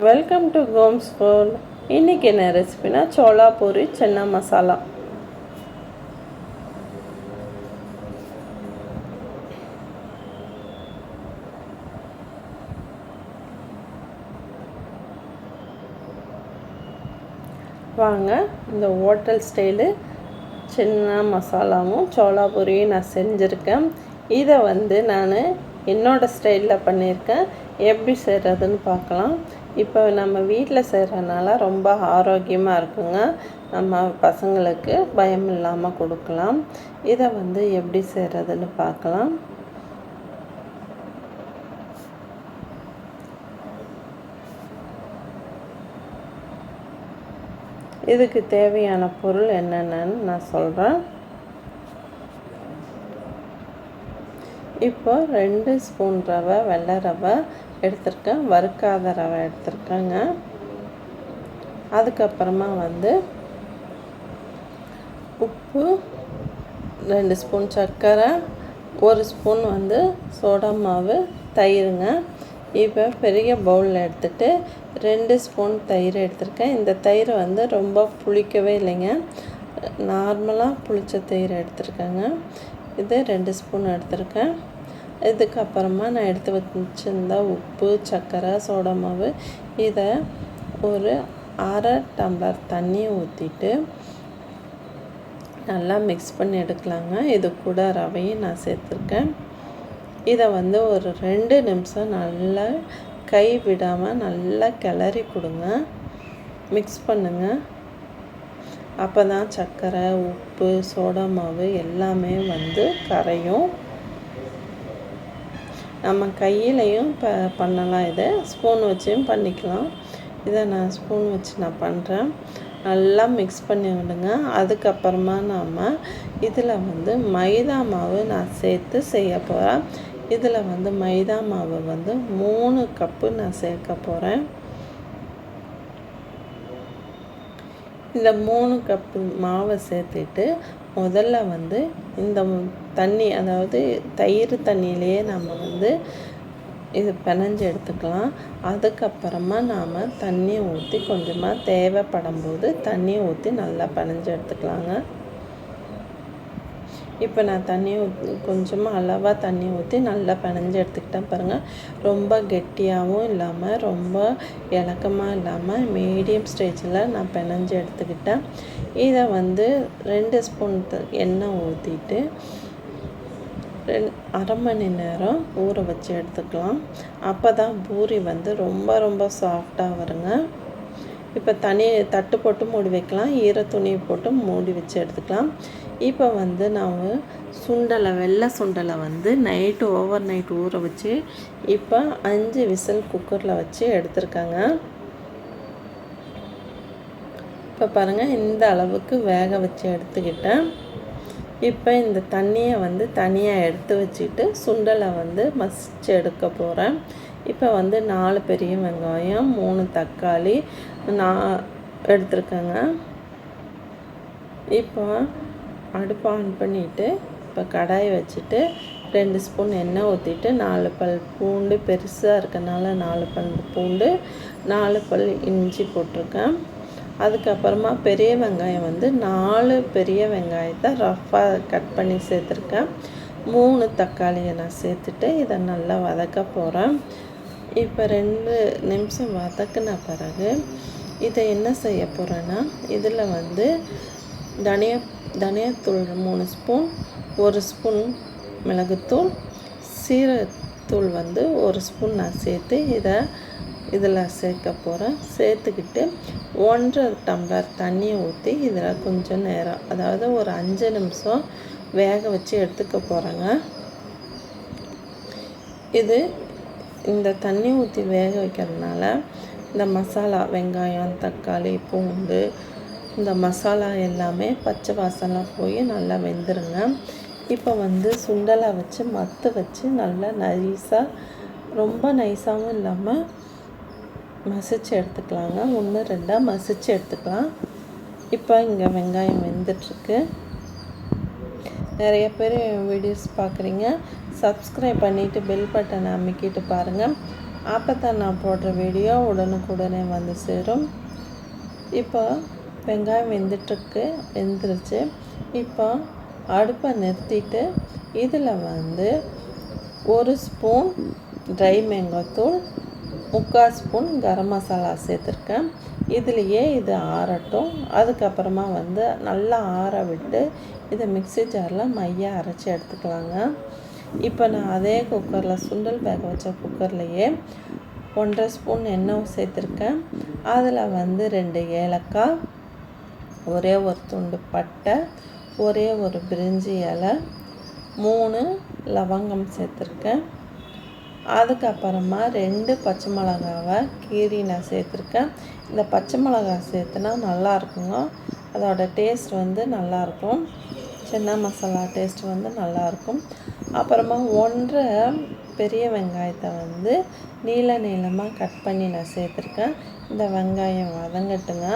Welcome to Gomez world. இன்றைக்கி என்ன ரெசிபினா சோளா பூரி சன்னா மசாலா. வாங்க இந்த ஹோட்டல் ஸ்டைலு சன்னா மசாலாவும் சோளா பூரியும் நான் செஞ்சுருக்கேன். இதை நான் என்னோடய ஸ்டைலில் பண்ணியிருக்கேன். எப்படி செய்கிறதுன்னு பார்க்கலாம். இப்போ நம்ம வீட்டில் செய்கிறனால ரொம்ப ஆரோக்கியமாக இருக்குங்க. நம்ம பசங்களுக்கு பயம் இல்லாமல் கொடுக்கலாம். இதை எப்படி செய்கிறதுன்னு பார்க்கலாம். இதுக்கு தேவையான பொருள் என்னென்னு நான் சொல்கிறேன். இப்போ 2 ஸ்பூன் ரவை, வெள்ளை ரவை எடுத்திருக்கேன். வறுக்காத ரவை எடுத்திருக்கேங்க. அதுக்கப்புறமா உப்பு, 2 ஸ்பூன் சர்க்கரை, 1 ஸ்பூன் சோடா மாவு, தயிருங்க. இப்போ பெரிய பவுலில் எடுத்துகிட்டு 2 ஸ்பூன் தயிர் எடுத்திருக்கேன். இந்த தயிர் ரொம்ப புளிக்கவே இல்லைங்க, நார்மலாக புளித்த தயிர் எடுத்திருக்கேங்க. இது 2 ஸ்பூன் எடுத்திருக்கேன். இதுக்கப்புறமா நான் எடுத்து வச்சுருந்தா உப்பு, சர்க்கரை, சோடா மாவு, இதை ஒரு அரை டம்ளர் தண்ணி ஊற்றிட்டு நல்லா மிக்ஸ் பண்ணி எடுக்கலாங்க. இது கூட ரவையும் நான் சேர்த்துருக்கேன். இதை ஒரு 2 நிமிஷம் நல்லா கை விடாமல் நல்லா கிளறி கொடுங்க, மிக்ஸ் பண்ணுங்கள். அப்போ தான் சர்க்கரை, உப்பு, சோடா மாவு எல்லாமே கரையும். நம்ம கையிலையும் பண்ணலாம், இதை ஸ்பூன் வச்சும் பண்ணிக்கலாம். இதை நான் ஸ்பூன் வச்சு நான் பண்ணுறேன். நல்லா மிக்ஸ் பண்ணி விடுங்க. அதுக்கப்புறமா நாம் இதில் மைதா மாவு நான் சேர்த்து செய்ய போகிறேன். இதில் மைதா மாவு 3 கப்பு நான் சேர்க்க போகிறேன். இந்த 3 கப்பு மாவை சேர்த்துட்டு முதல்ல இந்த தண்ணி, அதாவது தயிர் தண்ணியிலையே நம்ம இது பிணைஞ்சு எடுத்துக்கலாம். அதுக்கப்புறமா நாம் தண்ணி ஊற்றி கொஞ்சமாக தேவைப்படும் போது தண்ணி ஊற்றி நல்லா பிணைஞ்சு எடுத்துக்கலாங்க. இப்போ நான் கொஞ்சமாக அளவாக தண்ணி ஊற்றி நல்லா பிணைஞ்சு எடுத்துக்கிட்டேன். பாருங்கள், ரொம்ப கெட்டியாகவும் இல்லாமல் ரொம்ப இலக்கமாக இல்லாமல் மீடியம் ஸ்டேஜில் நான் பிணைஞ்சு எடுத்துக்கிட்டேன். இதை 2 ஸ்பூன் எண்ணெய் ஊற்றிட்டு அரை மணி நேரம் ஊற வச்சு எடுத்துக்கலாம். அப்போ தான் பூரி ரொம்ப ரொம்ப சாஃப்டாக வருங்க. இப்போ தட்டு போட்டு மூடி வைக்கலாம், ஈர துணி போட்டு மூடி வச்சு எடுத்துக்கலாம். இப்போ நான் சுண்டலை, வெள்ளை சுண்டலை ஓவர் நைட் ஊற வச்சு இப்போ 5 விசில் குக்கரில் வச்சு எடுத்துருக்காங்க. இப்போ பாருங்கள், இந்த அளவுக்கு வேக வச்சு எடுத்துக்கிட்டேன். இப்போ இந்த தண்ணியை தனியாக எடுத்து வச்சுட்டு சுண்டலை மசிச்சு எடுக்க போகிறேன். இப்போ 4 பெரிய வெங்காயம், 3 தக்காளி நான் எடுத்துருக்கேங்க. இப்போ அடுப்பை ஆன் பண்ணிவிட்டு இப்போ கடாயை வச்சுட்டு 2 ஸ்பூன் எண்ணெய் ஊற்றிட்டு 4 பல் பூண்டு, பெருசாக இருக்கனால 4 பல் பூண்டு, 4 பல் இஞ்சி போட்டிருக்கேன். அதுக்கப்புறமா பெரிய வெங்காயம் 4 பெரிய வெங்காயத்தை ரஃப்பாக கட் பண்ணி சேர்த்துருக்கேன். 3 தக்காளியை நான் சேர்த்துட்டு இதை நல்லா வதக்க போகிறேன். இப்போ 2 நிமிஷம் வதக்கின பிறகு இதை என்ன செய்ய போகிறேன்னா, இதில் தனியாத்தூள் 3 ஸ்பூன், 1 ஸ்பூன் மிளகுத்தூள், சீரகத்தூள் 1 ஸ்பூன் நான் சேர்த்து இதில் சேர்க்க போகிறேன். சேர்த்துக்கிட்டு 1.5 டம்ளர் தண்ணியை ஊற்றி இதில் கொஞ்சம் நேரம், அதாவது ஒரு 5 நிமிஷம் வேக வச்சு எடுத்துக்க போகிறேங்க. இந்த தண்ணி ஊற்றி வேக வைக்கிறதுனால இந்த மசாலா, வெங்காயம், தக்காளி, பூண்டு, இந்த மசாலா எல்லாமே பச்சை வாசனை போய் நல்லா வெந்துருங்க. இப்போ சுண்டலை வச்சு மத்து வச்சு நல்லா நைஸாக, ரொம்ப நைஸாகவும் இல்லாமல் மசிச்சு எடுத்துக்கலாங்க. 1-2 மசிச்சு எடுத்துக்கலாம். இப்போ இங்கே வெங்காயம் வெந்துட்டுருக்கு. நிறைய பேர் வீடியோஸ் பார்க்குறீங்க, சப்ஸ்கிரைப் பண்ணிவிட்டு பெல் பட்டனை அமைக்கிட்டு பாருங்கள். அப்போ தான் நான் போடுற வீடியோ உடனுக்குடனே வந்து சேரும். இப்போ வெங்காயம் வெந்துருச்சு. இப்போ அடுப்பை நிறுத்திட்டு இதில் வந்து 1 spoon try மேங்காய்த்தூள், 3/4 spoon garam masala சேர்த்துருக்கேன். இதுலேயே இது ஆறட்டும். அதுக்கப்புறமா வந்து நல்லா ஆற விட்டு இதை மிக்ஸி ஜாரில் மையாக அரைச்சி எடுத்துக்கலாங்க. இப்போ நான் அதே குக்கரில் சுண்டல் வேக வச்ச குக்கர்லேயே 1.5 ஸ்பூன் எண்ணெய் சேர்த்துருக்கேன். அதில் வந்து 2 ஏலக்காய், ஒரே ஒரு துண்டு பட்டை, ஒரே ஒரு பிரிஞ்சி இலை, 3 லவங்கம் சேர்த்துருக்கேன். அதுக்கப்புறமா 2 பச்சை மிளகாவை கீரி நான் சேர்த்துருக்கேன். இந்த பச்சை மிளகாய் சேர்த்துனா நல்லாயிருக்குங்க. அதோட டேஸ்ட் வந்து நல்லாயிருக்கும். சின்ன மசாலா டேஸ்ட் வந்து நல்லாயிருக்கும். அப்புறமா 1.5 பெரிய வெங்காயத்தை வந்து நீளமாக கட் பண்ணி நான் சேர்த்துருக்கேன். இந்த வெங்காயம் வதங்கட்டுங்க.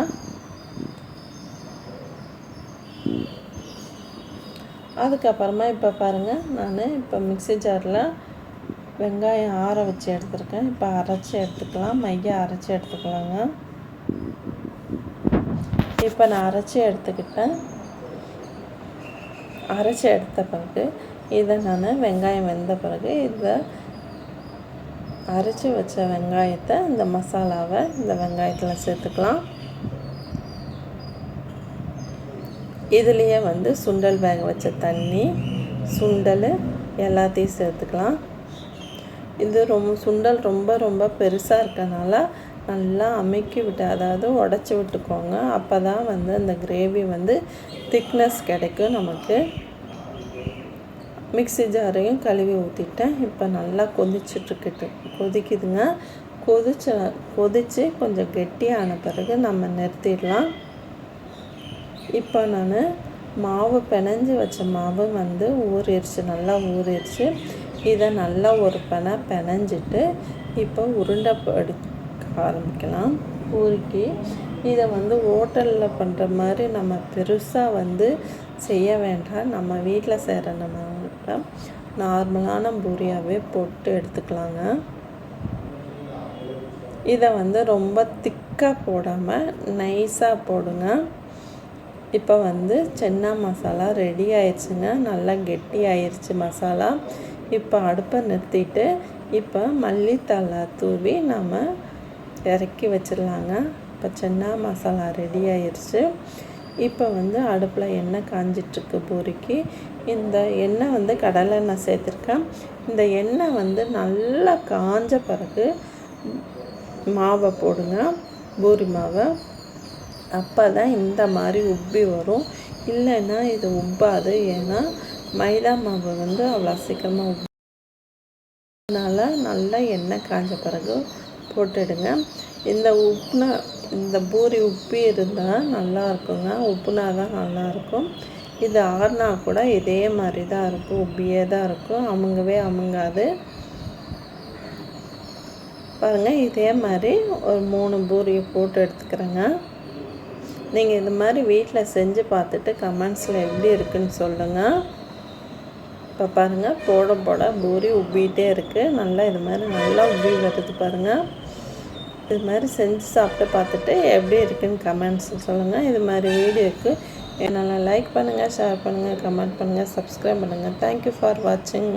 அதுக்கப்புறமா இப்போ பாருங்கள், நான் இப்போ மிக்ஸி ஜாரில் வெங்காயம் ஆற வச்சு எடுத்துருக்கேன். இப்போ அரைச்சி எடுத்துக்கலாம், மையாக அரைச்சி எடுத்துக்கலாங்க. இப்போ நான் அரைச்சி எடுத்துக்கிட்டேன். அரைச்சி எடுத்த பிறகு இதை நான் வெங்காயம் வெந்த பிறகு இதை அரைச்சி வச்ச வெங்காயத்தை இந்த மசாலாவை இந்த வெங்காயத்தில் சேர்த்துக்கலாம். இதுலேயே வந்து சுண்டல் வேக வச்ச தண்ணி, சுண்டல் எல்லாத்தையும் சேர்த்துக்கலாம். இது சுண்டல் ரொம்ப பெருசாக இருக்கனால நல்லா அமுக்கி விட்டு, அதாவது உடச்சி விட்டுக்கோங்க. அப்போ தான் வந்து அந்த கிரேவி வந்து திக்னஸ் கிடைக்கும் நமக்கு. மிக்ஸி ஜாரையும் கழுவி ஊற்றிட்டேன். இப்போ நல்லா கொதிக்குதுங்க. கொதித்து கொஞ்சம் கெட்டியான பிறகு நம்ம நிறுத்திடலாம். இப்போ நான் மாவு பிணைஞ்சி வச்ச மாவு வந்து நல்லா ஊறிடுச்சு. இதை நல்லா ஒரு பிணைஞ்சிட்டு இப்போ உருண்டை எடுக்க ஆரம்பிக்கலாம். ஊறுக்கி இதை வந்து ஹோட்டலில் பண்ணுற மாதிரி நம்ம பெருசாக வந்து செய்ய வேண்டாம். நம்ம வீட்டில் செய்கிற நம்ம நார்மலான பூரியாகவே போட்டு எடுத்துக்கலாங்க. இதை வந்து ரொம்ப திக்காக போடாமல் நைஸாக போடுங்க. இப்போ வந்து சென்னா மசாலா ரெடி ஆயிடுச்சுங்க. நல்லா கெட்டி ஆயிடுச்சு மசாலா. இப்போ அடுப்பை நிறுத்திட்டு இப்போ மல்லித்தழை தூவி நம்ம இறக்கி வச்சிடலாங்க. இப்போ சென்னா மசாலா ரெடி ஆயிடுச்சு. இப்போ வந்து அடுப்பில் எண்ணெய் காஞ்சிட்ருக்கு பூரிக்கு. இந்த எண்ணெய் வந்து கடலெண்ணெய் சேர்த்துருக்கேன். இந்த எண்ணெய் வந்து நல்லா காஞ்ச பிறகு மாவை போடுங்க, பூரி மாவை. அப்போ தான் இந்த மாதிரி உப்பி வரும். இல்லைன்னா இது உப்பாது. ஏன்னா மைதா மாவு வந்து அவ்வளோ சீக்கிரமாக அதனால் நல்லா எண்ணெய் காஞ்ச பிறகு போட்டுடுங்க. இந்த பூரி உப்பி இருந்தால் நல்லா இருக்குங்க. உப்புனா தான் நல்லாயிருக்கும். இது ஆறுனா கூட இதே மாதிரி தான் இருக்கும், உப்பியே தான் இருக்கும், அமுங்காது. பாருங்கள், இதே மாதிரி ஒரு 3 பூரியை போட்டு எடுத்துக்கிறேங்க. நீங்கள் இது மாதிரி வீட்டில் செஞ்சு பார்த்துட்டு கமெண்ட்ஸில் எப்படி இருக்குன்னு சொல்லுங்கள். இப்போ பாருங்கள், போட பூரி உப்பிகிட்டே இருக்குது. நல்லா இது மாதிரி நல்லா உப்பி வருது பாருங்கள். இது மாதிரி செஞ்சு சாப்பிட்டு பார்த்துட்டு எப்படி இருக்குன்னு கமெண்ட்ஸ் சொல்லுங்கள். இது மாதிரி வீடியோக்கு என்னால் லைக் பண்ணுங்கள், ஷேர் பண்ணுங்கள், கமெண்ட் பண்ணுங்கள், சப்ஸ்கிரைப் பண்ணுங்கள். தேங்க்யூ ஃபார் வாட்சிங்.